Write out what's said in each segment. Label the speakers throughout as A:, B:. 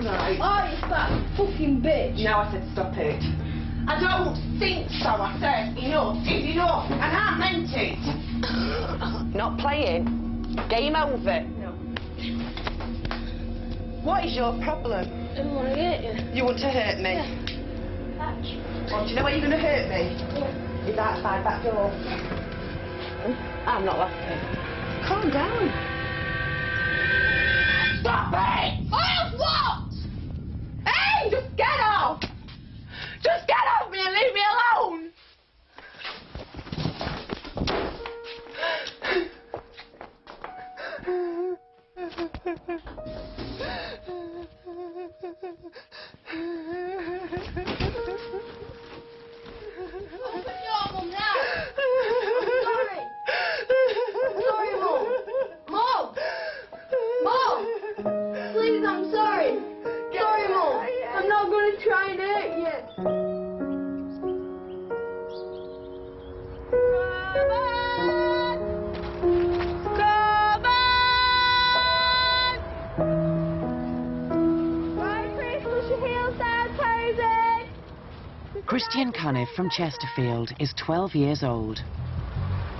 A: Right.
B: Oh, you fat fucking bitch.
A: No, I said stop it. I don't think so, I said. Enough is enough, and I meant it.
C: Not playing. Game over.
B: No.
A: What is your problem?
B: I don't want to hurt you.
A: You want to hurt me?
B: Yeah. That's...
A: Well, do you know where you're going to hurt me?
B: Yeah.
A: Is outside that door.
C: I'm not laughing.
A: Calm down. Stop it!
B: Oh, what?
A: Hey, just get off! Just get off me and leave me alone!
B: Open your mum now. I'm sorry. I'm sorry, Mum. Mum! Mum! Please, I'm sorry. Sorry, Mum. I'm not going to try and hurt you.
D: Christian Cunniff from Chesterfield is 12 years old.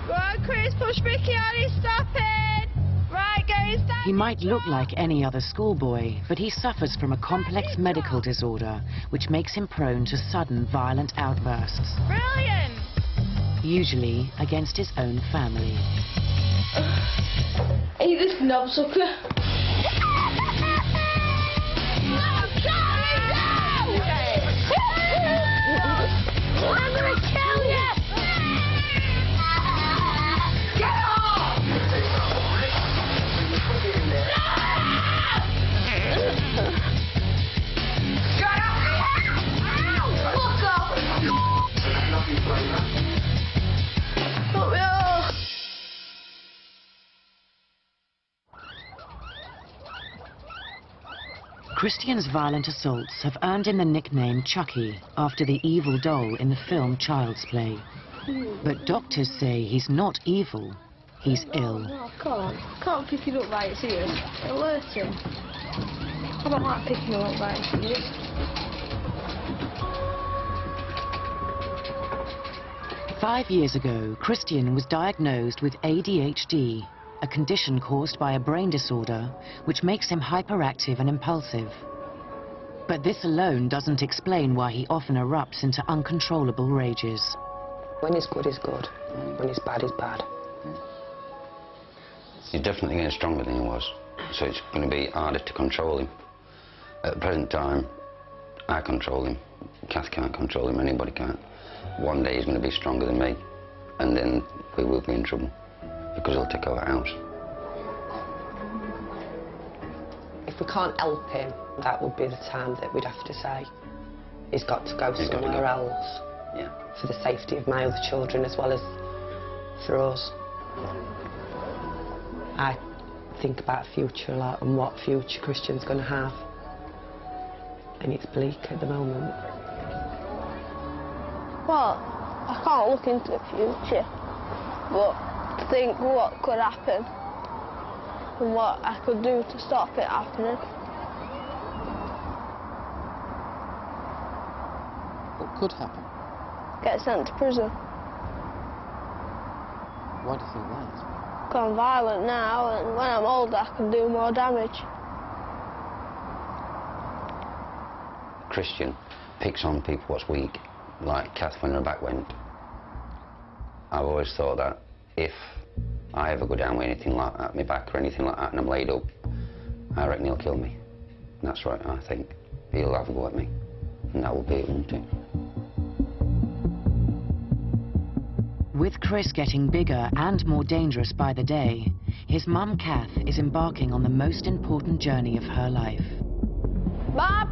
B: Go on, Chris, push Vicky on, he's stopping. Right, go, he's stopping.
D: He might look like any other schoolboy, but he suffers from a complex medical disorder which makes him prone to sudden violent outbursts,
B: Brilliant.
D: usually against his own family.
B: Hey, this knobsucker. I'm gonna kill you!
A: Get off! Get off!
B: Fuck off! Put me off!
D: Christian's violent assaults have earned him the nickname Chucky, after the evil doll in the film Child's Play. But doctors say he's not evil, he's ill.
B: No, I can't. Can't pick it up by its ears. It'll hurt him. I don't like picking him up by its ears.
D: Five years ago, Christian was diagnosed with ADHD, a condition caused by a brain disorder which makes him hyperactive and impulsive. But this alone doesn't explain why he often erupts into uncontrollable rages.
C: When he's good, he's good. When he's bad, he's bad.
E: He's definitely getting stronger than he was, so it's going to be harder to control him. At the present time, I control him. Kath can't control him, anybody can't. One day he's going to be stronger than me, and then we will be in trouble, because he'll take over our house.
C: If we can't help him, that would be the time that we'd have to say he's got to go somewhere else.
E: Yeah.
C: For the safety of my other children as well as for us. I think about future a lot and what future Christian's going to have. And it's bleak at the moment.
B: Well, I can't look into the future, but think what could happen and what I could do to stop it happening.
F: What could happen?
B: Get sent to prison.
F: Why do you think that?
B: I'm violent now, and when I'm older I can do more damage.
E: Christian picks on people what's weak, like Kath when her back went. I've always thought that if I ever go down with anything like that, my back or anything like that, and I'm laid up, I reckon he'll kill me. And that's right, I think. He'll have a go at me, and that will be it, won't it?
D: With Chris getting bigger and more dangerous by the day, his mum Kath is embarking on the most important journey of her life.
B: Bob!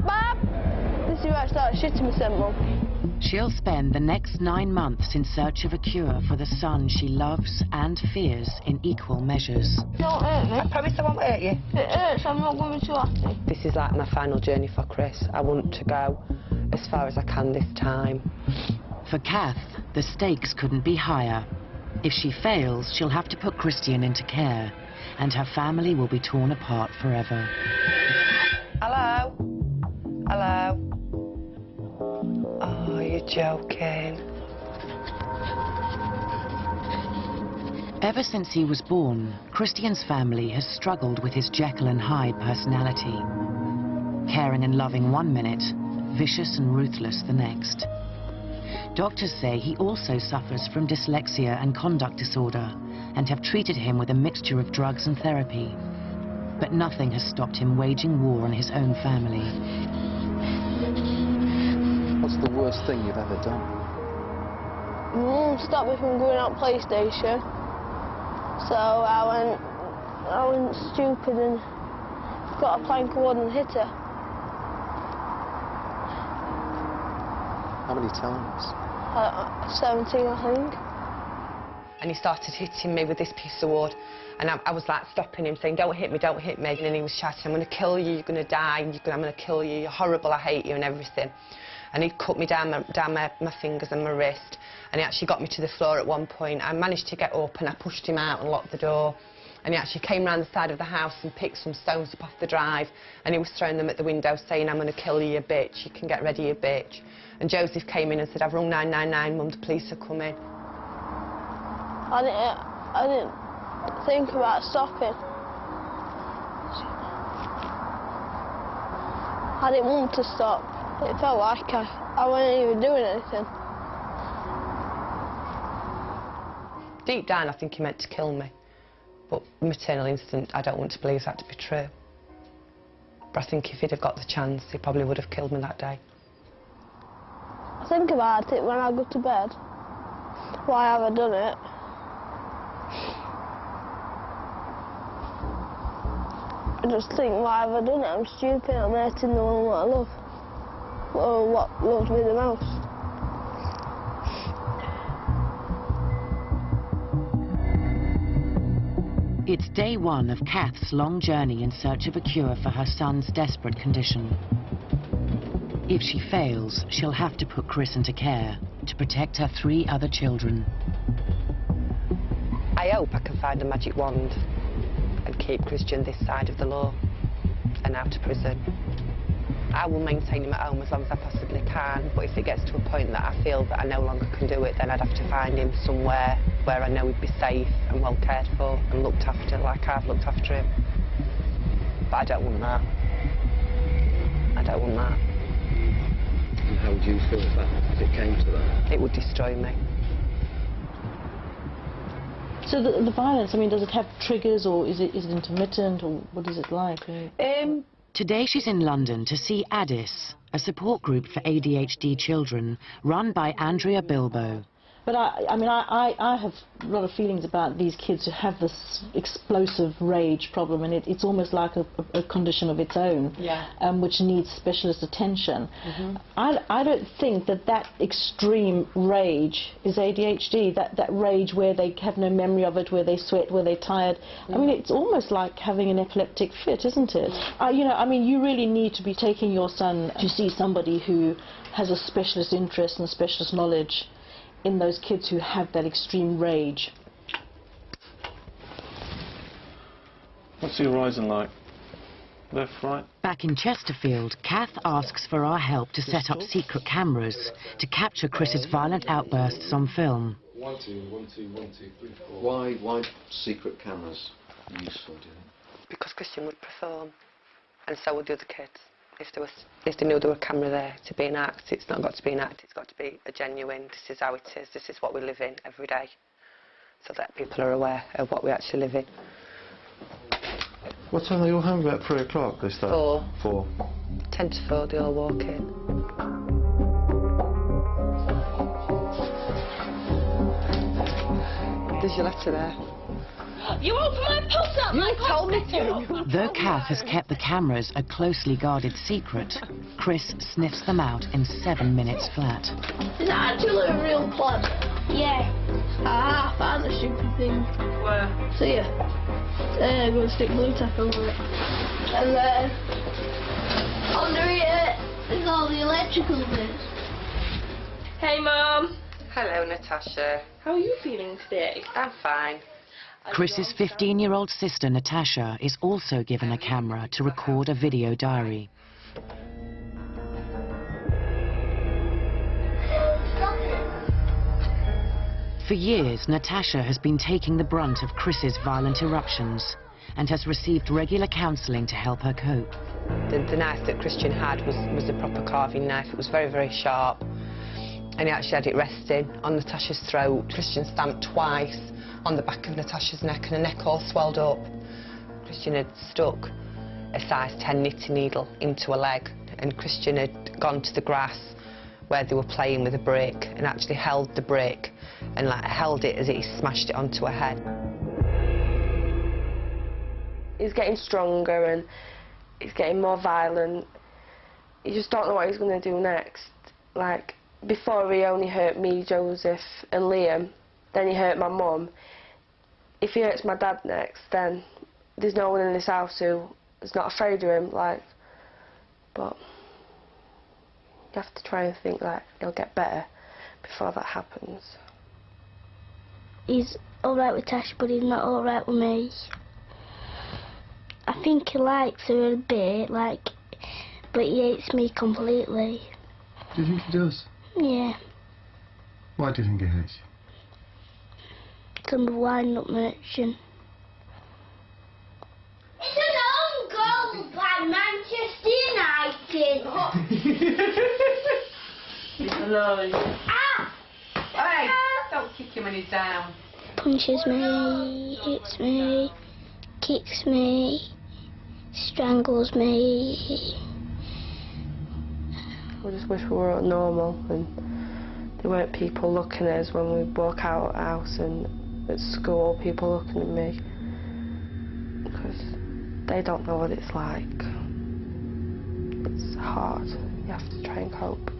B: This is where I started shitting myself, Mum.
D: She'll spend the next 9 months in search of a cure for the son she loves and fears in equal measures.
B: Don't hurt me.
C: I promise I won't hurt you.
B: It hurts, I'm not going to be too happy.
C: This is like my final journey for Chris. I want to go as far as I can this time.
D: For Kath, the stakes couldn't be higher. If she fails, she'll have to put Christian into care, and her family will be torn apart forever.
C: Hello? joking.
D: Ever since he was born, Christian's family has struggled with his Jekyll and Hyde personality. Caring and loving one minute, vicious and ruthless the next. Doctors say he also suffers from dyslexia and conduct disorder and have treated him with a mixture of drugs and therapy. But nothing has stopped him waging war on his own family.
F: What's the worst thing you've ever done?
B: Mum stopped me from going out PlayStation. So I went stupid and got a plank of wood and hit her.
F: How many times?
B: 17, I think.
C: And he started hitting me with this piece of wood, and I was like stopping him, saying, don't hit me, don't hit me. And then he was shouting, I'm going to kill you, you're going to die, I'm going to kill you, you're horrible, I hate you, and everything. And he cut me down my fingers and my wrist, and he actually got me to the floor at one point. I managed to get up and I pushed him out and locked the door. And he actually came round the side of the house and picked some stones up off the drive, and he was throwing them at the window saying, I'm going to kill you, you bitch, you can get ready, you bitch. And Joseph came in and said, I've rung 999, Mum, the police are coming.
B: I didn't think about stopping. I didn't want to stop. It felt like I wasn't even doing anything.
C: Deep down, I think he meant to kill me. But maternal instinct, I don't want to believe that to be true. But I think if he'd have got the chance, he probably would have killed me that day.
B: I think about it when I go to bed. Why have I done it? I just think, why have I done it? I'm stupid, I'm hurting the one what I love. Or what loves me the most.
D: It's day one of Kath's long journey in search of a cure for her son's desperate condition. If she fails, she'll have to put Chris into care to protect her 3 other children.
C: I hope I can find a magic wand and keep Christian this side of the law and out of prison. I will maintain him at home as long as I possibly can, but if it gets to a point that I feel that I no longer can do it, then I'd have to find him somewhere where I know he'd be safe and well cared for and looked after like I've looked after him. But I don't want that. I don't want that.
E: And how would you feel if it came to that?
C: It would destroy me.
G: So the violence, I mean, does it have triggers, or is it intermittent, or what is it like?
D: Today she's in London to see Addis, a support group for ADHD children run by Andrea Bilbo.
G: But I have a lot of feelings about these kids who have this explosive rage problem, and it's almost like a condition of its own, which needs specialist attention. I don't think that extreme rage is ADHD, that rage where they have no memory of it, where they sweat, where they're tired. I mean, it's almost like having an epileptic fit, isn't it? You know, I mean, you really need to be taking your son to see somebody who has a specialist interest and specialist knowledge in those kids who have that extreme rage.
H: What's the horizon like? Left, right?
D: Back in Chesterfield, Kath asks for our help to set up secret cameras to capture Chris's violent outbursts on film.
I: 1, 2, 1, 2, 1, 2, 3, 4.
E: Why secret cameras useful, do you think?
C: Because Christian would perform, and so would the other kids. If they knew there were a camera there to be an act, it's not got to be an act, it's got to be a genuine, this is how it is, this is what we live in every day, so that people are aware of what we actually live in.
I: What time are they all home? About 3 o'clock they start?
C: 4.
I: 4.
C: 10 to 4, they all walk in. There's your letter there.
B: You opened my post up!
C: You told me to!
D: Though Kath has kept the cameras a closely guarded secret, Chris sniffs them out in 7 minutes flat.
B: Is that actually a real plan? Yeah. I found the stupid thing. Where? See ya. I'm going to stick blue tack over it. And then under it is all the electrical bits. Hey, Mum.
C: Hello, Natasha.
B: How are you feeling today?
C: I'm fine.
D: Chris's 15-year-old sister, Natasha, is also given a camera to record a video diary. For years, Natasha has been taking the brunt of Chris's violent eruptions and has received regular counselling to help her cope.
C: The knife that Christian had was a proper carving knife. It was very, very sharp. And he actually had it resting on Natasha's throat. Christian stamped twice on the back of Natasha's neck, and her neck all swelled up. Christian had stuck a size 10 knitting needle into her leg, and Christian had gone to the grass where they were playing with a brick and actually held the brick and held it as he smashed it onto her head.
B: He's getting stronger and he's getting more violent. You just don't know what he's going to do next. Like, before he only hurt me, Joseph and Liam, then he hurt my mum. If he hurts my dad next, then there's no one in this house who is not afraid of him, like, but you have to try and think that he'll get better before that happens.
J: He's alright with Tash, but he's not alright with me. I think he likes her a bit, like, but he hates me completely.
I: Do you think he does?
J: Yeah.
I: Why do you think he hates you?
J: Because I'm a wind-up merchant. It's an own goal by Manchester United.
C: Hello.
J: Ah!
C: Hey, don't kick him when he's down.
J: Punches me, hits me, kicks me, strangles me.
B: I just wish we were all normal and there weren't people looking at us when we walk out of the house and at school, people looking at me. Because they don't know what it's like. It's hard. You have to try and cope.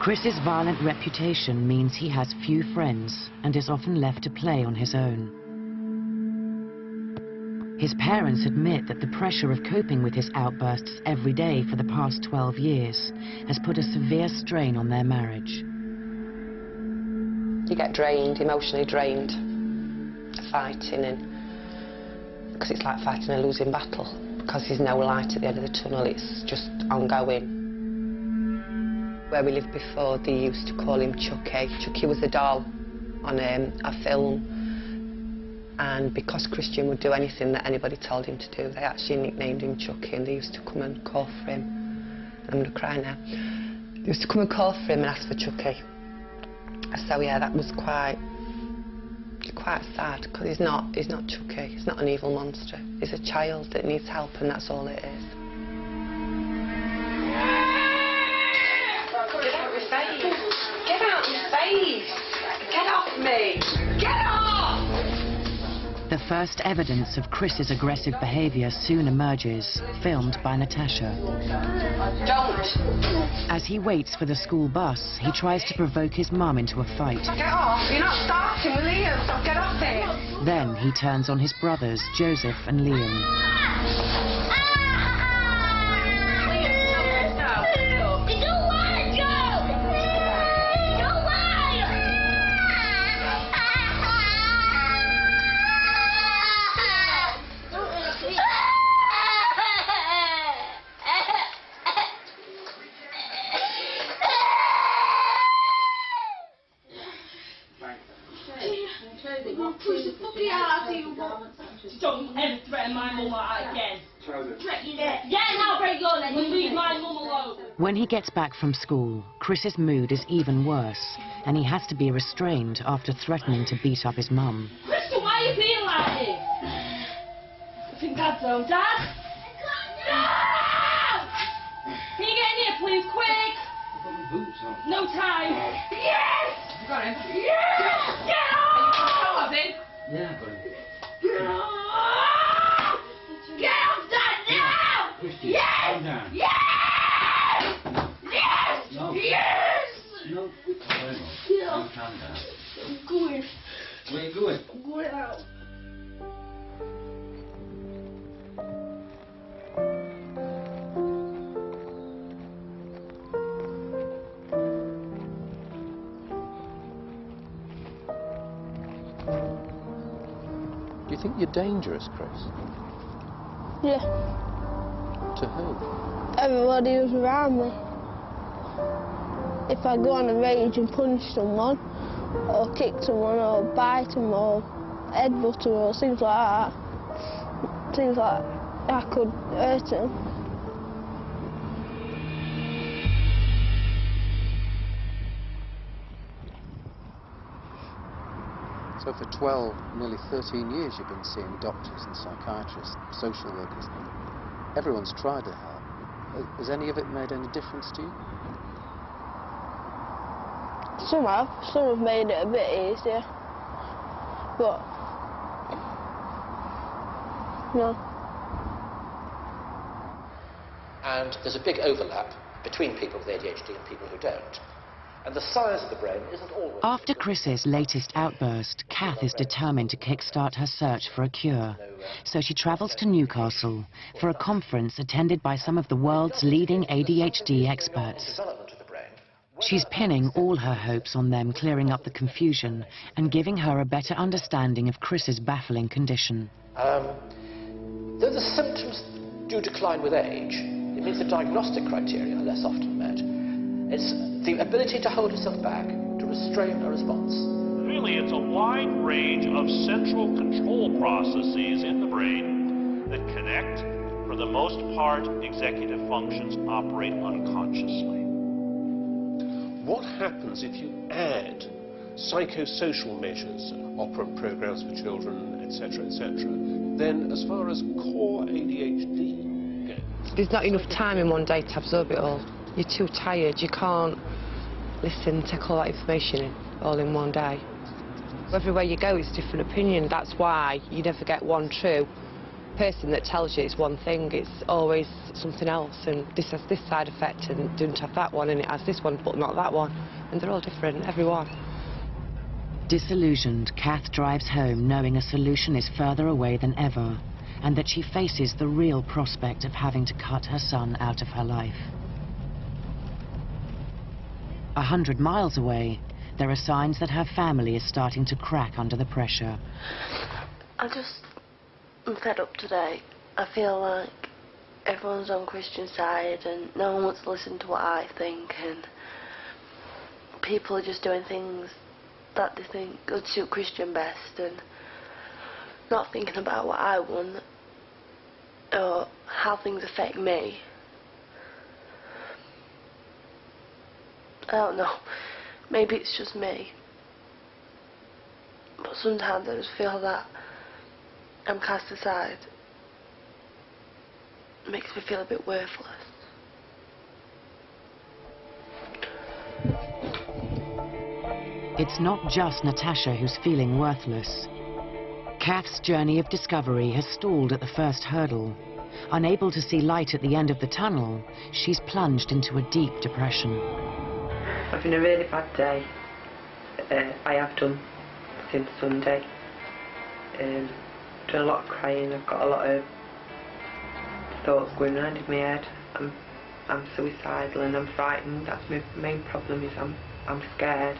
D: Chris's violent reputation means he has few friends and is often left to play on his own. His parents admit that the pressure of coping with his outbursts every day for the past 12 years has put a severe strain on their marriage.
C: You get drained, emotionally drained, fighting, and because it's like fighting a losing battle, because there's no light at the end of the tunnel, it's just ongoing. Where we lived before, they used to call him Chucky. Chucky was a doll on a film, and because Christian would do anything that anybody told him to do, they actually nicknamed him Chucky, and they used to come and call for him. I'm going to cry now. They used to come and call for him and ask for Chucky. So yeah, that was quite sad, because he's not Chucky, he's not an evil monster. He's a child that needs help, and that's all it is. Get out my face! Get off me! Get off!
D: The first evidence of Chris's aggressive behaviour soon emerges, filmed by Natasha.
C: Don't!
D: As he waits for the school bus, he tries to provoke his mum into a fight.
C: Get off! You're not starting with Liam, so get off it!
D: Then he turns on his brothers, Joseph and Liam.
K: Don't ever threaten my mum like that again. Yeah, now break your leg and leave my mum alone.
D: When he gets back from school, Chris's mood is even worse, and he has to be restrained after threatening to beat up his mum.
K: Crystal, why are you being like this? I think Dad's home. Dad? No! Can you get in here, please, quick? No time. Yes!
L: You got him?
K: Yes! Get off!
L: Are you yeah, I got him.
K: Get off, Dad, now!
L: Christy,
K: Yes!
L: calm down.
K: Yes! Yes!
L: No.
K: Yes!
L: No.
K: Yeah.
L: No, calm down.
K: I'm going.
L: Where are you going?
K: I'm going out.
F: Do you think you're dangerous, Chris?
B: Yeah.
F: To whom?
J: Everybody who's around me. If I go on a rage and punch someone, or kick someone, or bite them, or headbutt them, or things like that, things like I could hurt them.
F: So for 12, nearly 13 years you've been seeing doctors and psychiatrists, social workers. Everyone's tried to help. Has any of it made any difference to you?
J: Some have made it a bit easier, but no.
M: And there's a big overlap between people with ADHD and people who don't. And the size of the brain isn't always...
D: After Chris's latest outburst, Kath is determined to kickstart her search for a cure. So she travels to Newcastle for a conference attended by some of the world's leading ADHD experts. She's pinning all her hopes on them clearing up the confusion and giving her a better understanding of Chris's baffling condition.
M: Though the symptoms do decline with age, it means the diagnostic criteria are less often met. It's the ability to hold yourself back, to restrain a response.
N: Really, it's a wide range of central control processes in the brain that connect. For the most part, executive functions operate unconsciously.
H: What happens if you add psychosocial measures, operant programs for children, etc., etc., then as far as core ADHD goes?
C: There's not enough time in one day to absorb it all. You're too tired, you can't listen, take all that information in, all in one day. Everywhere you go, it's a different opinion. That's why you never get one true person that tells you it's one thing. It's always something else, and this has this side effect and doesn't have that one, and it has this one but not that one. And they're all different, everyone.
D: Disillusioned, Kath drives home knowing a solution is further away than ever, and that she faces the real prospect of having to cut her son out of her life. 100 miles away, there are signs that her family is starting to crack under the pressure.
B: I'm fed up today. I feel like everyone's on Christian's side and no one wants to listen to what I think, and people are just doing things that they think would suit Christian best and not thinking about what I want or how things affect me. I don't know, maybe it's just me, but sometimes I just feel that I'm cast aside. It makes me feel a bit worthless.
D: It's not just Natasha who's feeling worthless. Kath's journey of discovery has stalled at the first hurdle. Unable to see light at the end of the tunnel, she's plunged into a deep depression.
C: Having a really bad day. I have done since Sunday. Done a lot of crying. I've got a lot of thoughts going around in my head. I'm suicidal and I'm frightened. That's my main problem, is I'm scared.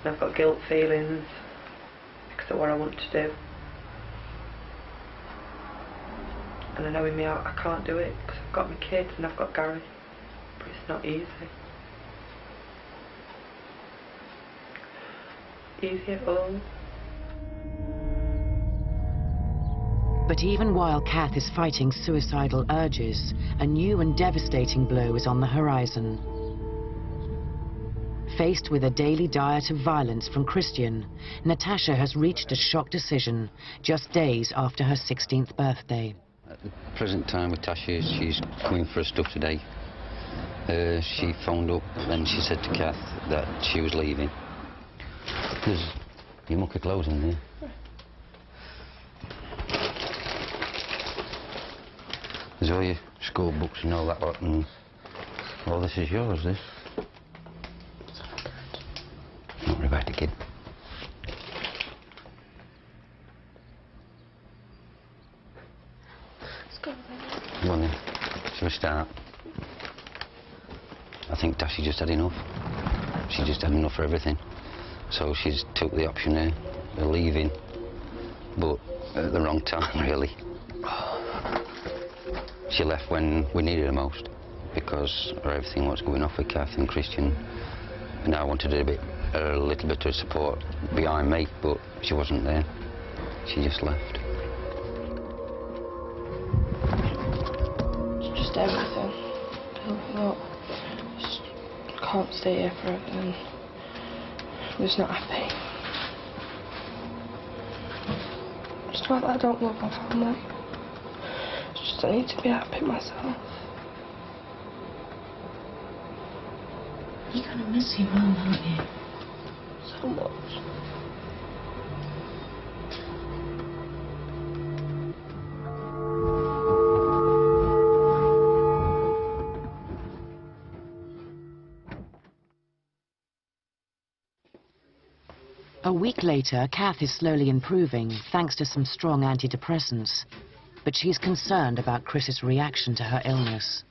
C: And I've got guilt feelings because of what I want to do. And I know in me I can't do it because I've got my kids and I've got Gary. But it's not easy. Easy at all.
D: But even while Kath is fighting suicidal urges, a new and devastating blow is on the horizon. Faced with a daily diet of violence from Christian, Natasha has reached a shock decision just days after her 16th birthday.
E: At the present time with Tasha, she's coming for her stuff today. She phoned up and she said to Kath that she was leaving. There's your mucky clothes in there. There's all your school books and all that lot, and all this is yours, this. Don't worry about it, kid. Go on then. Shall we start? I think Tasha just had enough. She just had enough for everything. So she's took the option of leaving, but at the wrong time, really. She left when we needed her most because everything was going off with Kath and Christian, and I wanted a little bit of support behind me, but she wasn't there. She just left.
J: It's just everything. I can't stay here forever, and I'm just not happy. It's not that I don't love my family. It's just I need to be happy myself.
G: You're gonna miss your mum, aren't you?
J: So much.
D: A week later, Kath is slowly improving, thanks to some strong antidepressants. But she's concerned about Chris's reaction to her illness.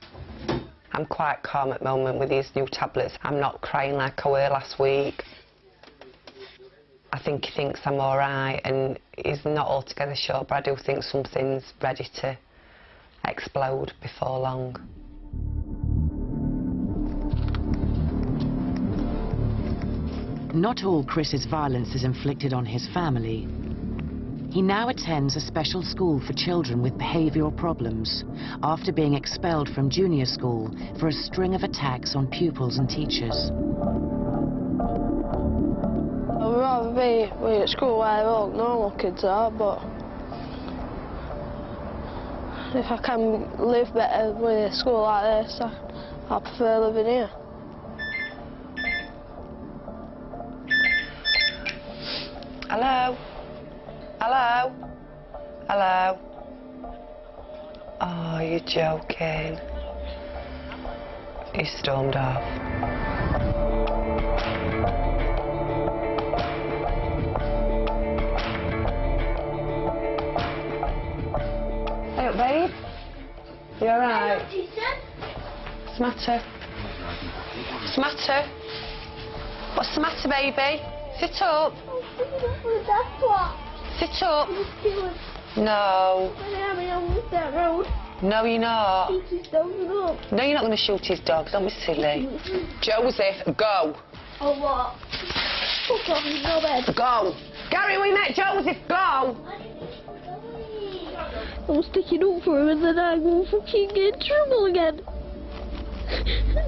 C: I'm quite calm at the moment with these new tablets. I'm not crying like I were last week. I think he thinks I'm all right, and he's not altogether sure, but I do think something's ready to explode before long.
D: Not all Chris's violence is inflicted on his family. He now attends a special school for children with behavioural problems after being expelled from junior school for a string of attacks on pupils and teachers.
J: I'd rather be at school where all normal kids are, but if I can live better with a school like this, I prefer living here.
C: Hello? Hello? Hello? Oh, you're joking. He stormed off. Hey up, babe. You alright? What's the matter? What's the matter? What's the matter, baby? Sit up. Sit up. No. No, you're not. No, you're not going to shoot his dog. Don't be silly. Joseph, go.
J: Oh, what? Fuck off, he's no bed.
C: Go. Gary, we met Joseph. Go.
J: I'm sticking up for him and then I'm going to fucking get in trouble again.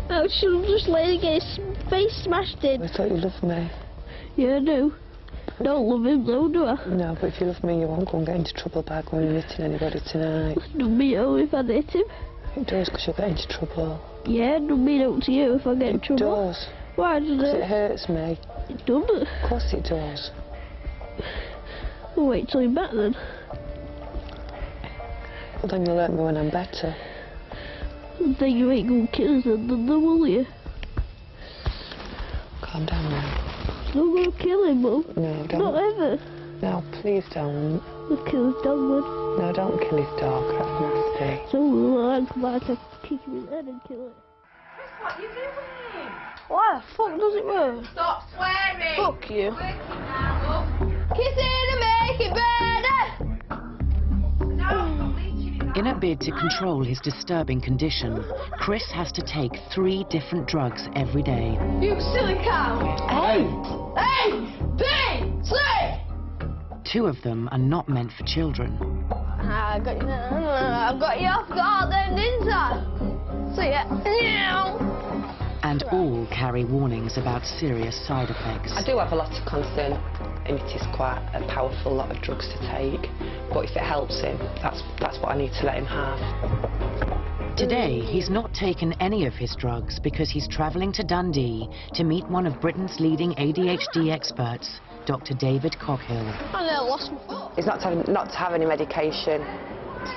J: I should have just let him get his face smashed in.
C: I thought you loved me.
J: Yeah, I do. Don't love him though, do I?
C: No, but if you love me, you won't go and get into trouble by going and hitting anybody tonight.
J: Don't mean out if I hit him.
C: It does, because you'll get into trouble.
J: Yeah, don't mean out to you if I get in trouble.
C: It does.
J: Why does it?
C: Because it hurts me.
J: It doesn't.
C: Of course it does.
J: I'll wait till you're back then.
C: Well, then you'll hurt me when I'm better.
J: Then you ain't gonna kill us then, will you?
C: Calm down now.
J: I'm not gonna kill him, Mum.
C: No, don't.
J: Not ever.
C: No, please don't.
J: I'll kill his dog, Mum.
C: No, don't kill his dog. That's nasty.
J: So I'll come back to kick him in the head and kill it.
A: What are you doing?
J: Why the fuck does it work?
A: Stop swearing.
J: Fuck you.
A: Kiss it and make it better.
D: In a bid to control his disturbing condition, Chris has to take 3 different drugs every day.
J: You silly cow. A, B, C.
D: 2 of them are not meant for children.
J: I got you off guard then, didn't I? See ya.
D: And all carry warnings about serious side effects.
C: I do have a lot of concern, and it is quite a powerful lot of drugs to take. But if it helps him, that's what I need to let him have.
D: Today, he's not taken any of his drugs because he's travelling to Dundee to meet one of Britain's leading ADHD experts, Dr. David Coghill.
J: I nearly lost my foot.
C: He's not to have any medication,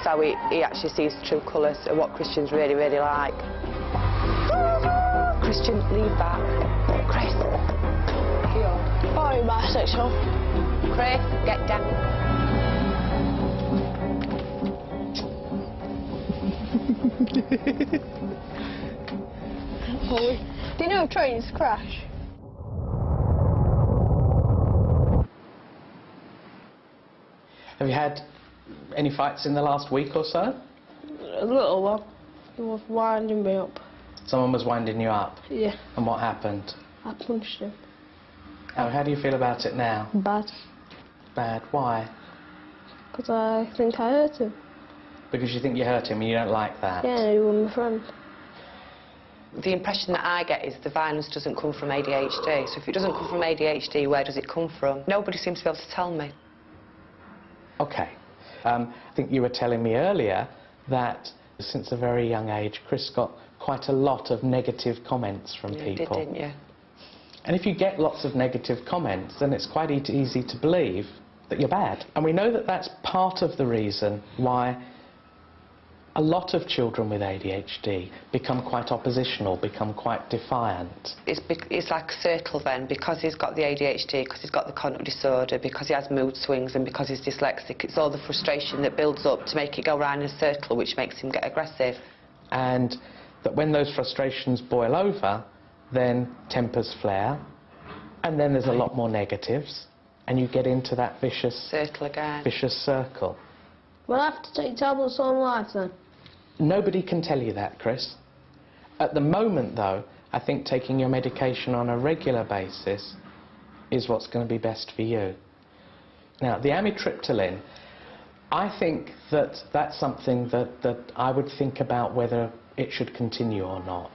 C: so he actually sees true colours of what Christian's really, really like. Christian, leave that. Chris. Here.
J: Oh, you're bisexual.
C: Chris, get down.
J: Do you know trains crash?
O: Have you had any fights in the last week or so?
J: A little one. He was winding me up.
M: Someone was winding you up?
J: Yeah.
M: And what happened?
J: I punched him.
M: How do you feel about it now?
J: Bad.
M: Bad. Why?
J: Because I think I hurt him.
M: Because you think you hurt him and you don't like that?
J: Yeah, he was my friend.
C: The impression that I get is the violence doesn't come from ADHD. So if it doesn't come from ADHD, where does it come from? Nobody seems to be able to tell me.
M: OK. I think you were telling me earlier that since a very young age, Chris got quite a lot of negative comments from people.
C: You did, didn't you?
M: And if you get lots of negative comments, then it's quite easy to believe that you're bad. And we know that that's part of the reason why a lot of children with ADHD become quite oppositional, become quite defiant.
C: It's like a circle then, because he's got the ADHD, because he's got the conduct disorder, because he has mood swings and because he's dyslexic. It's all the frustration that builds up to make it go round in a circle, which makes him get aggressive.
M: And that when those frustrations boil over, then tempers flare, and then there's a lot more negatives, and you get into that vicious
C: circle again.
M: Vicious circle.
J: Will I have to take tablets all night then?
M: Nobody can tell you that, Chris. At the moment, though, I think taking your medication on a regular basis is what's going to be best for you. Now, the amitriptyline, I think that that's something that I would think about whether it should continue or not,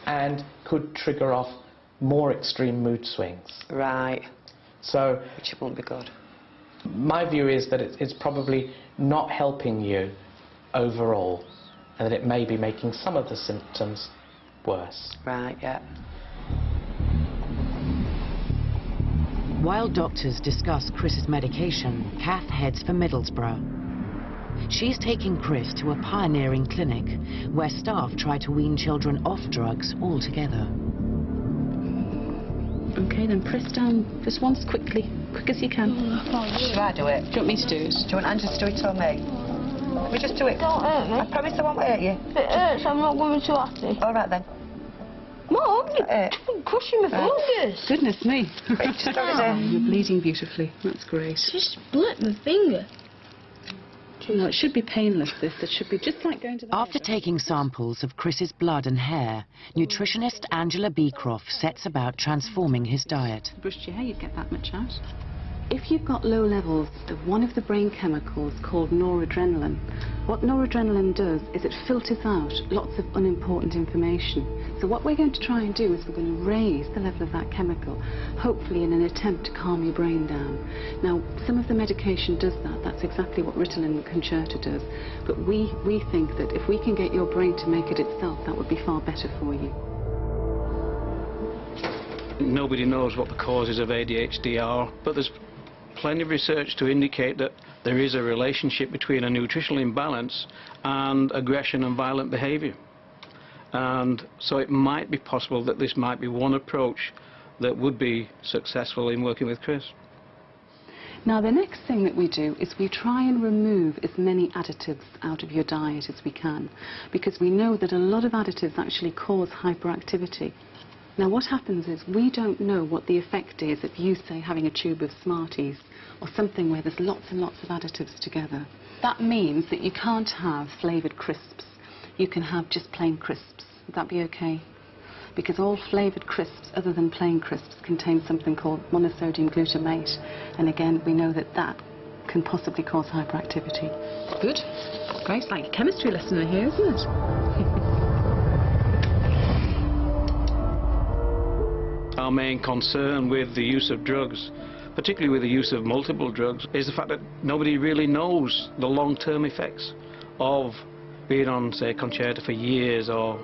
M: and could trigger off more extreme mood swings.
C: Right.
M: So,
C: which won't be good.
M: My view is that it's probably not helping you overall, and that it may be making some of the symptoms worse.
C: Right, yeah.
D: While doctors discuss Chris's medication, Kath heads for Middlesbrough. She's taking Chris to a pioneering clinic where staff try to wean children off drugs altogether.
O: OK, then press down this once quick as you can.
C: Should I do it?
O: Do you want me to do it?
C: Do you want Andrew to do it or me? Let me just do it.
J: Don't hurt me.
C: I promise I won't hurt you.
J: If it hurts, I'm not going to have to.
C: All right then.
J: Mum, you're crushing my fingers.
O: Goodness me.
C: Just hold it down.
O: You're bleeding beautifully. That's great.
J: Just split my finger.
O: No, it should be painless, this. It should be just like going to the
D: After taking samples of Chris's blood and hair, nutritionist Angela Beecroft sets about transforming his diet.
O: Brushed your hair, you'd get that much out. If you've got low levels of one of the brain chemicals called noradrenaline, what noradrenaline does is it filters out lots of unimportant information. So what we're going to try and do is we're going to raise the level of that chemical, hopefully in an attempt to calm your brain down. Now, some of the medication does that. That's exactly what Ritalin and Concerta does. But we think that if we can get your brain to make it itself, that would be far better for you.
P: Nobody knows what the causes of ADHD are, but there's plenty of research to indicate that there is a relationship between a nutritional imbalance and aggression and violent behaviour. And so it might be possible that this might be one approach that would be successful in working with Chris.
O: Now, the next thing that we do is we try and remove as many additives out of your diet as we can, because we know that a lot of additives actually cause hyperactivity. Now, what happens is we don't know what the effect is of you, say, having a tube of Smarties or something where there's lots and lots of additives together. That means that you can't have flavoured crisps. You can have just plain crisps. Would that be OK? Because all flavoured crisps, other than plain crisps, contain something called monosodium glutamate. And again, we know that that can possibly cause hyperactivity.
Q: Good. Great. It's like a chemistry lesson here, isn't it?
P: Our main concern with the use of drugs, particularly with the use of multiple drugs, is the fact that nobody really knows the long-term effects of being on, say, Concerta for years, or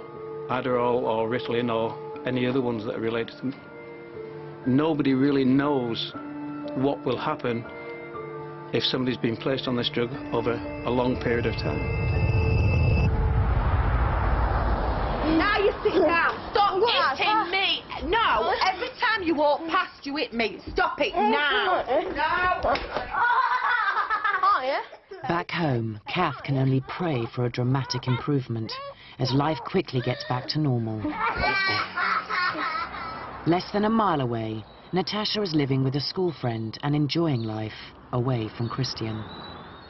P: Adderall or Ritalin or any other ones that are related to them. Nobody really knows what will happen if somebody's been placed on this drug over a long period of time.
A: Now you sit down. Stop hitting me. No, every time you walk past, you hit me. Stop it now. No.
J: Oh, yeah?
D: Back home, Kath can only pray for a dramatic improvement as life quickly gets back to normal. Less than a mile away, Natasha is living with a school friend and enjoying life away from Christian.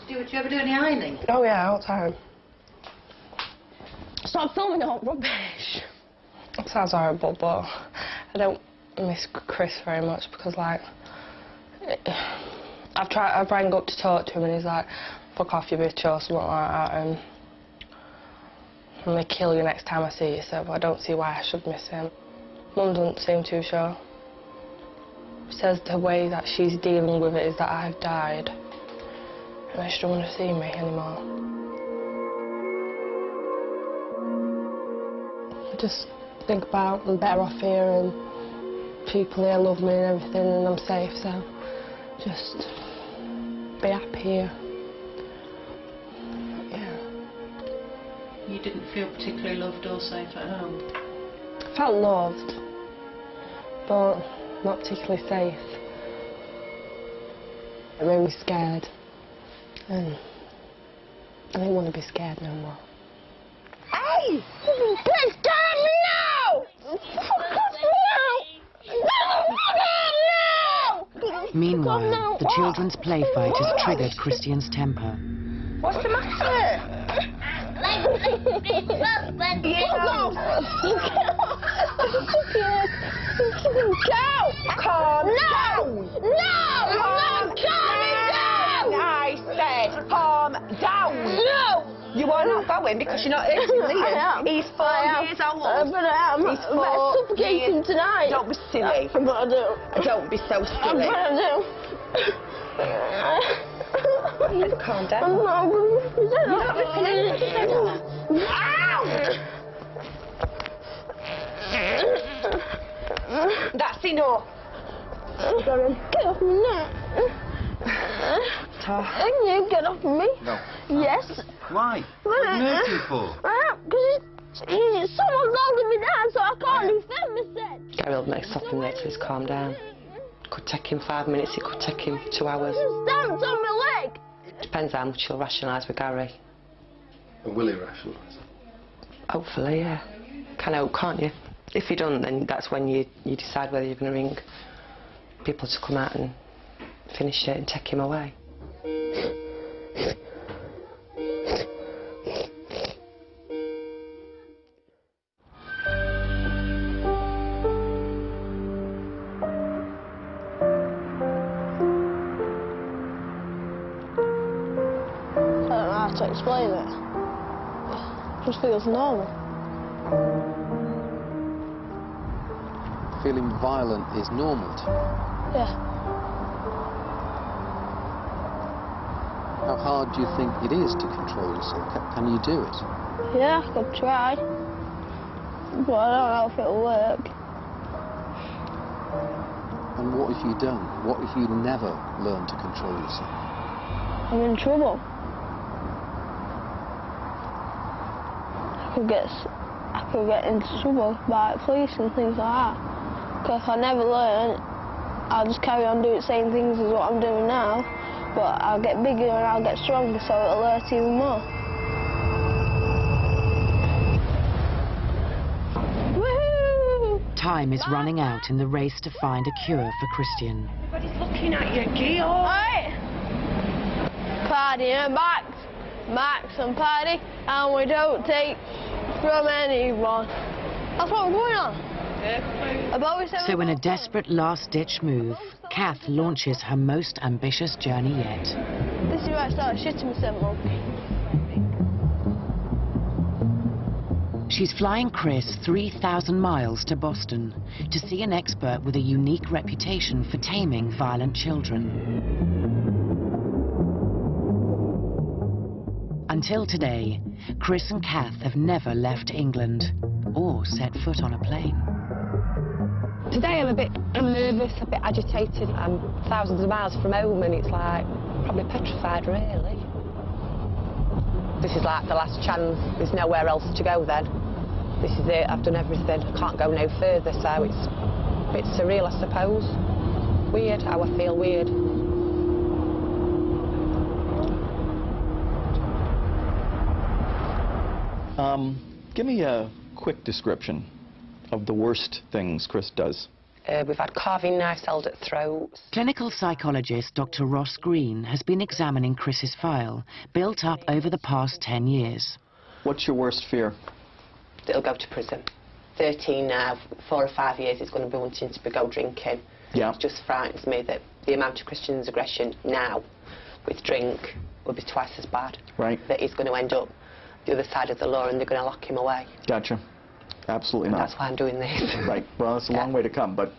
R: Stuart, do you ever do any ironing?
A: Oh yeah, all the time.
J: Stop filming all rubbish.
R: It sounds horrible, but I don't miss Chris very much because, like, I rang up to talk to him and he's like, fuck off you bitch or something like that, and they kill you next time I see you, so I don't see why I should miss him. Mum doesn't seem too sure. She says the way that she's dealing with it is that I've died and she don't want to see me anymore. I just think about I'm better off here and people here love me and everything and I'm safe, so just be happy here. Yeah.
G: You didn't feel particularly loved or safe at home?
R: I felt loved, but not particularly safe. It made me scared, and I didn't want to be scared no more.
J: Hey! Bitch, get me now!
D: Meanwhile, the children's play fight has triggered Christian's temper.
J: What's the matter?
A: Calm down!
J: No! Calm down!
A: I said calm down!
J: No!
A: You are not going because you're not here to Liam. He's 4 years old.
J: But I am.
A: He's
J: I'm suffocating tonight.
A: Don't be silly.
J: But I do.
A: Don't be so silly.
J: But I do.
A: Calm down.
J: I'm not
A: You're not ripping anything. That's enough.
J: Get off my neck. Can you get off me?
I: No.
J: Yes.
I: Why? What are you hurting for?
J: Because someone's holding me down, so I can't defend myself.
R: Gary will make something there till he's calmed down. It could take him 5 minutes, it could take him 2 hours.
J: Stamped on my leg.
R: Depends how much you'll rationalise with Gary.
I: And will he rationalise?
R: Hopefully, yeah. Can hope, can't you? If you don't, then that's when you decide whether you're going to ring people to come out and finish it and take him away.
J: I don't know how to explain it. It just feels normal.
F: Feeling violent is normal to you.
J: Yeah.
F: How hard do you think it is to control yourself? Can you do it?
J: Yeah, I could try. But I don't know if it'll work.
F: And what have you done? What if you never learned to control yourself?
J: I'm in trouble. I could get into trouble by police and things like that. Because if I never learn, I'll just carry on doing the same things as what I'm doing now, but I'll get bigger and I'll get stronger, so it'll hurt even more. Woohoo!
D: Time is running out in the race to find a cure for Christian.
A: Everybody's looking at you, Gio.
J: Alright. Party and Max and party, and we don't take from anyone. That's what we're going on.
D: So in a desperate last-ditch move, Kath launches her most ambitious journey yet.
J: This is where I started shitting myself, Mum.
D: She's flying Chris 3,000 miles to Boston to see an expert with a unique reputation for taming violent children. Until today, Chris and Kath have never left England or set foot on a plane.
R: Today I'm nervous, a bit agitated. I'm thousands of miles from home and it's like probably petrified really. This is like the last chance, there's nowhere else to go then. This is it, I've done everything, I can't go no further, so it's a bit surreal I suppose. Weird, how I feel weird.
S: Give me a quick description of the worst things Chris does.
R: We've had carving knives held at throats.
D: Clinical psychologist Dr. Ross Green has been examining Chris's file, built up over the past 10 years.
S: What's your worst fear?
C: that he'll go to prison. 13 now, 4 or 5 years he's going to be wanting to go drinking.
S: Yeah.
C: It just frightens me that the amount of Christian's aggression now with drink will be twice as bad.
S: Right.
C: That he's going to end up the other side of the law and they're going to lock him away.
S: Gotcha. Absolutely not.
C: That's why I'm doing this.
S: Right. Well, it's a long way to come, but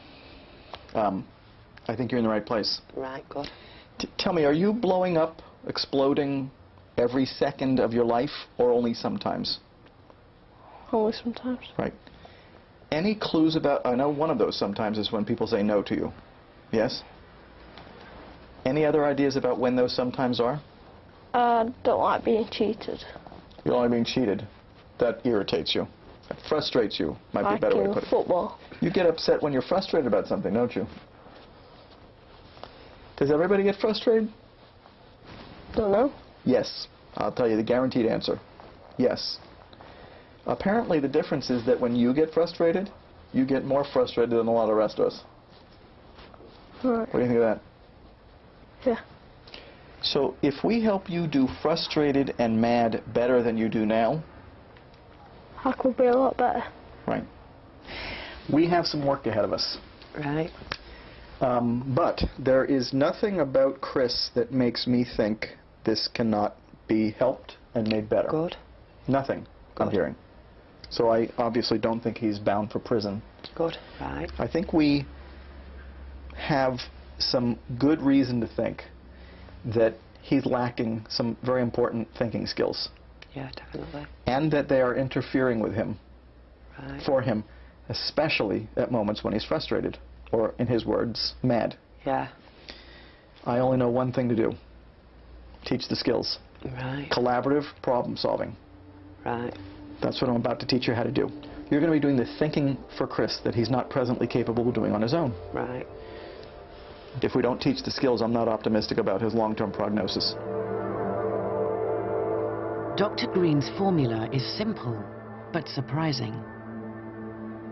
S: I think you're in the right place.
C: Right, good.
S: Tell me, are you blowing up, exploding every second of your life, or only sometimes?
J: Only sometimes.
S: Right. Any clues about, I know one of those sometimes is when people say no to you. Yes? Any other ideas about when those sometimes are?
J: I don't like being cheated.
S: You don't like being cheated. That irritates you. That frustrates you, might be a better way to put it.
J: Football.
S: You get upset when you're frustrated about something, don't you? Does everybody get frustrated?
J: Don't know.
S: Yes. I'll tell you the guaranteed answer. Yes. Apparently the difference is that when you get frustrated, you get more frustrated than a lot of the rest of us.
J: Right.
S: What do you think of that?
J: Yeah.
S: So if we help you do frustrated and mad better than you do now,
J: I could be a lot better.
S: right, we have some work ahead of us.
C: Right.
S: But there is nothing about Chris that makes me think this cannot be helped and made better.
C: Good.
S: Nothing, I'm hearing. So I obviously don't think he's bound for prison.
C: Good. Right.
S: I think we have some good reason to think that he's lacking some very important thinking skills.
C: Yeah, definitely.
S: And that they are interfering with him,
C: Right.
S: for him, especially at moments when he's frustrated, or in his words, mad.
C: Yeah.
S: I only know one thing to do. Teach the skills.
C: Right.
S: Collaborative problem solving.
C: Right.
S: That's what I'm about to teach you how to do. You're going to be doing the thinking for Chris that he's not presently capable of doing on his own.
C: Right.
S: If we don't teach the skills, I'm not optimistic about his long-term prognosis.
D: Dr. Green's formula is simple, but surprising.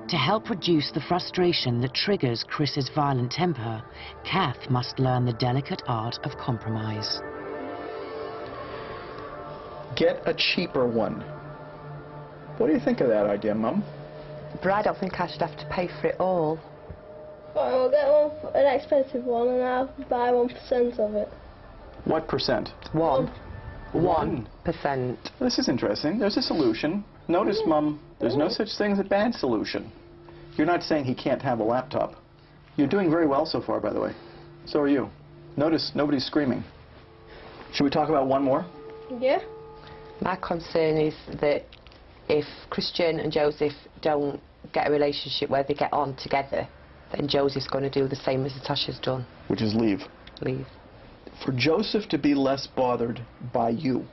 D: To help reduce the frustration that triggers Chris's violent temper, Kath must learn the delicate art of compromise.
S: Get a cheaper one. What do you think of that idea, Mum?
C: But I don't think I should have to pay for it all.
J: Well, I'll get an expensive one and I'll buy 1% of it.
S: What percent?
C: 1%.
S: This is interesting. There's a solution. Notice, Mum, there's no such thing as a bad solution. You're not saying he can't have a laptop. You're doing very well so far, by the way. So are you. Notice nobody's screaming. Should we talk about one more?
J: Yeah.
C: My concern is that if Christian and Joseph don't get a relationship where they get on together, then Joseph's going to do the same as Natasha's done.
S: Which is leave.
C: Leave.
S: For Joseph to be less bothered by you,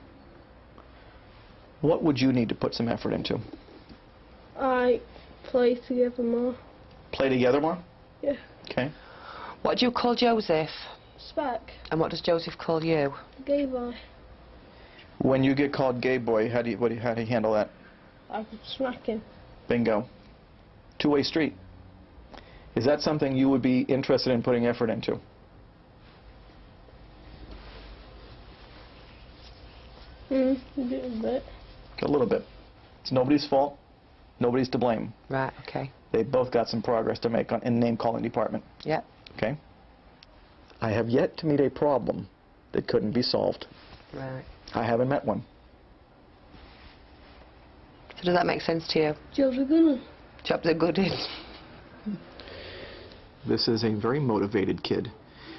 S: what would you need to put some effort into?
J: I play together more.
S: Play together more?
J: Yeah.
S: Okay.
C: What do you call Joseph?
J: Spec.
C: And what does Joseph call you?
J: Gay boy.
S: When you get called gay boy, how do you handle that?
J: I could smack him.
S: Bingo. Two-way street. Is that something you would be interested in putting effort into?
J: A little bit.
S: A little bit. It's nobody's fault. Nobody's to blame.
C: Right, okay.
S: They've both got some progress to make in the name-calling department.
C: Yep.
S: Okay? I have yet to meet a problem that couldn't be solved.
C: Right.
S: I haven't met one.
C: So does that make sense to you?
J: Job's a good one.
C: Job's a good one.
S: This is a very motivated kid.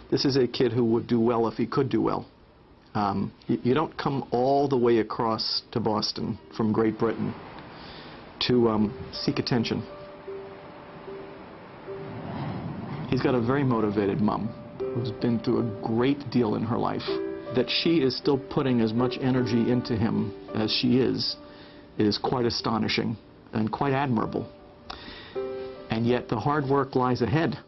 S: This is a kid who would do well if he could do well. You don't come all the way across to Boston from Great Britain to seek attention. He's got a very motivated mom who's been through a great deal in her life. That she is still putting as much energy into him as she is quite astonishing and quite admirable. And yet the hard work lies ahead.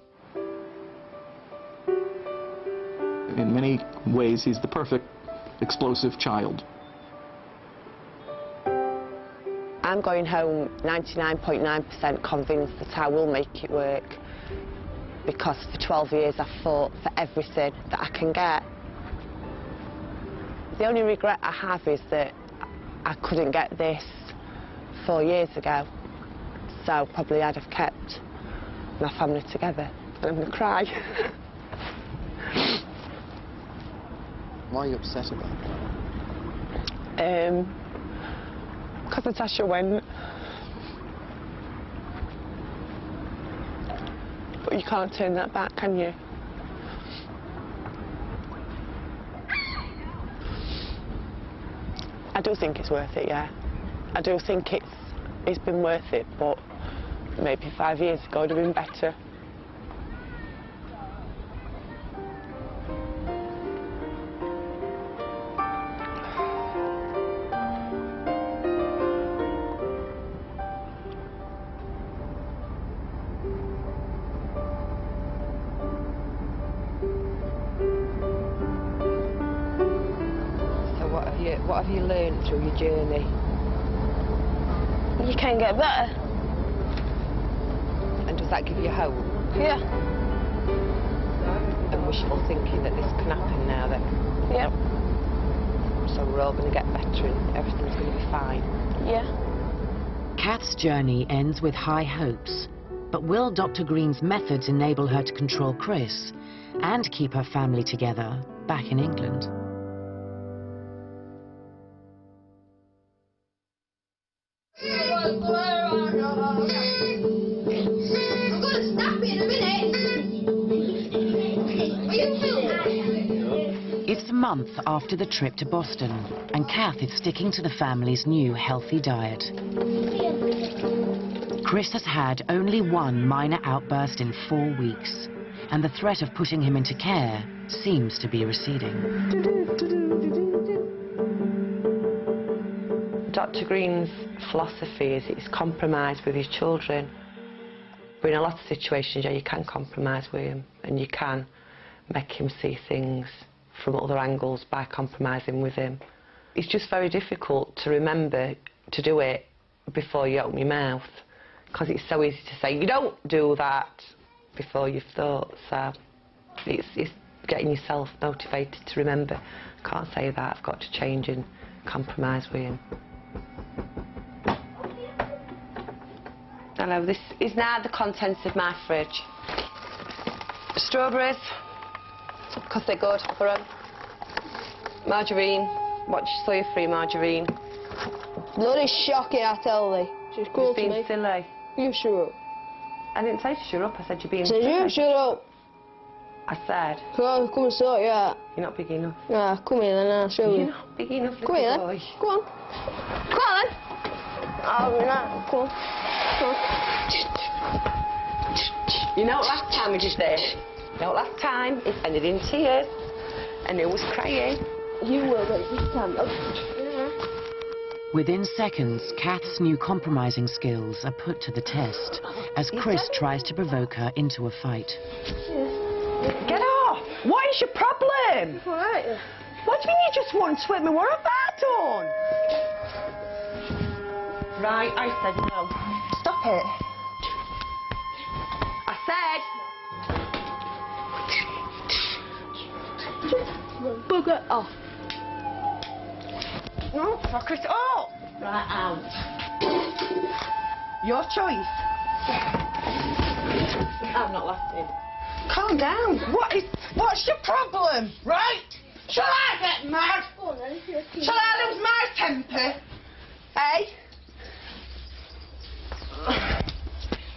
S: In many ways, he's the perfect explosive child.
C: I'm going home 99.9% convinced that I will make it work, because for 12 years I've fought for everything that I can get. The only regret I have is that I couldn't get this 4 years ago, so probably I'd have kept my family together. And I'm going to cry.
F: Why are you upset about
C: that? Because Natasha went. But you can't turn that back, can you? I do think it's worth it, yeah. I do think it's been worth it, but maybe 5 years ago it would have been better. What have you learned through your journey?
J: You can get better.
C: And does that give you hope?
J: Yeah.
C: And wishful thinking that this can happen now then?
J: Yep.
C: So we're all going to get better and everything's going to be fine?
J: Yeah.
D: Kath's journey ends with high hopes, but will Dr. Green's methods enable her to control Chris and keep her family together back in England?
B: I'm gonna snap it in a minute. Are you filming?
D: It's a month after the trip to Boston, and Kath is sticking to the family's new healthy diet. Chris has had only one minor outburst in 4 weeks, and the threat of putting him into care seems to be receding.
C: Dr. Green's philosophy is it's compromise with your children. But in a lot of situations, yeah, you can compromise with him, and you can make him see things from other angles by compromising with him. It's just very difficult to remember to do it before you open your mouth, because it's so easy to say, you don't do that, before you've thought. So it's getting yourself motivated to remember, I can't say that, I've got to change and compromise with him. Hello, this is now the contents of my fridge. Strawberries, because they're good for them. Margarine, watch soya-free margarine.
J: Bloody shocking, I tell thee. She's cool to me.
C: You're being silly.
J: You shut up.
C: I didn't say shut up, I said you're being
J: silly. You shut up.
C: I said.
J: Come and sort you out.
C: You're not big enough.
J: Yeah, come here then, I'll show you.
C: You're not big enough,
J: come here
C: boy.
J: Then. Go on. Come on then. Oh, you're not. Come on.
C: You know what last time we did this? You know what last time? It ended in tears and it was crying.
J: You will, but this time.
D: Within seconds, Kath's new compromising skills are put to the test as Chris tries to provoke her into a fight.
A: Get off! What is your problem?
J: Alright.
A: What do you mean you just want to hit me? What have I done? Right, I said no. Stop it. I said...
J: Bugger off.
A: No, fuck it up. Right, out. Your choice. I'm not laughing. Calm down. What's your problem, right? Shall I get mad? Shall I lose my temper? Eh?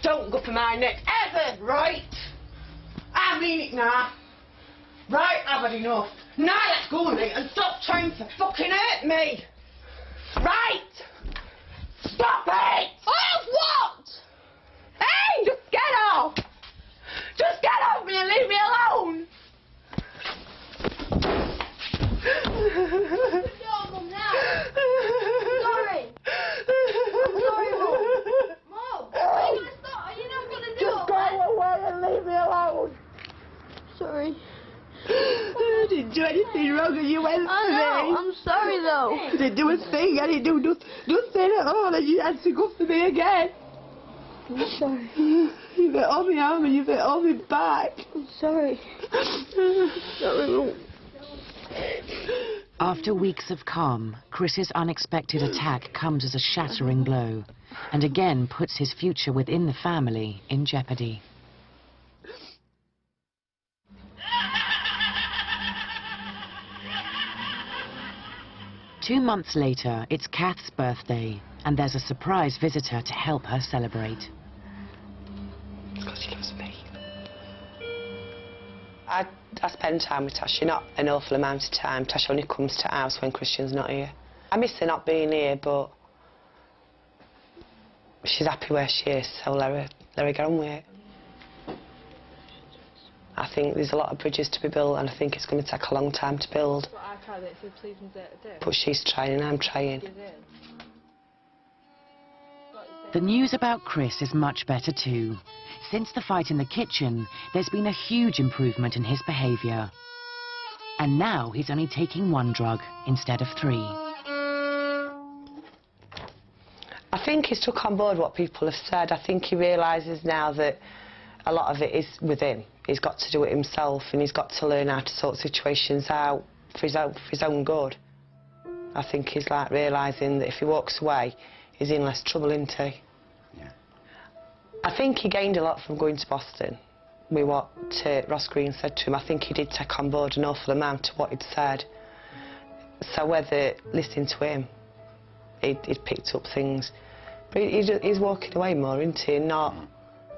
A: Don't go for my neck ever, right? I mean it now. Right, I've had enough. Now let's go on it and stop trying to fucking hurt me. Right? Stop it! Oh, what? Hey, just get off. Just get off me and leave me alone.
B: Stop, Mum, now. I'm sorry. I'm sorry, Mum. Mum, are you going to stop? Are you not going to do it?
A: Just go away and leave me alone.
J: Sorry.
A: I didn't do anything wrong and you went to me.
J: I'm sorry though.
A: I didn't do a thing. I didn't do nothing at all and you had to go for me again.
J: I'm sorry.
A: You bit on my arm and you bit on my back.
J: I'm sorry. Sorry, Mum.
D: After weeks of calm, Chris's unexpected attack comes as a shattering blow, and again puts his future within the family in jeopardy. Two months later, it's Kath's birthday, and there's a surprise visitor to help her celebrate.
C: Because she loves me. I spend time with Tasha, not an awful amount of time. Tasha only comes to house when Christian's not here. I miss her not being here, but she's happy where she is, so let her get on with it. I think there's a lot of bridges to be built, and I think it's going to take a long time to build. But she's trying and I'm trying.
D: The news about Chris is much better too. Since the fight in the kitchen, there's been a huge improvement in his behaviour. And now he's only taking 1 drug instead of 3.
C: I think he's took on board what people have said. I think he realises now that a lot of it is with him. He's got to do it himself, and he's got to learn how to sort situations out for his own good. I think he's like realising that if he walks away, he's in less trouble, isn't he?
E: Yeah.
C: I think he gained a lot from going to Boston with what Ross Green said to him. I think he did take on board an awful amount of what he'd said. So whether listening to him, he'd picked up things. But he's walking away more, isn't he? And not...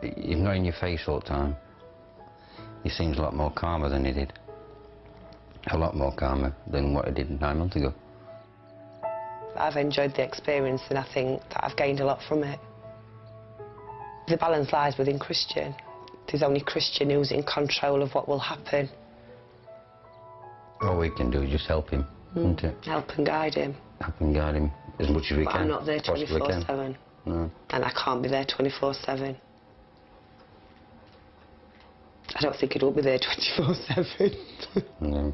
E: You've not in your face all the time. He seems a lot more calmer than he did. A lot more calmer than what he did 9 months ago.
C: I've enjoyed the experience, and I think that I've gained a lot from it. The balance lies within Christian. There's only Christian who's in control of what will happen.
E: All we can do is just help him, isn't it?
C: Help and guide him.
E: Help and guide him as much as we
C: But
E: can.
C: I'm not there
E: possibly
C: 24/7.
E: No.
C: And I can't be there 24/7. I don't think it will be there 24/7.
E: No.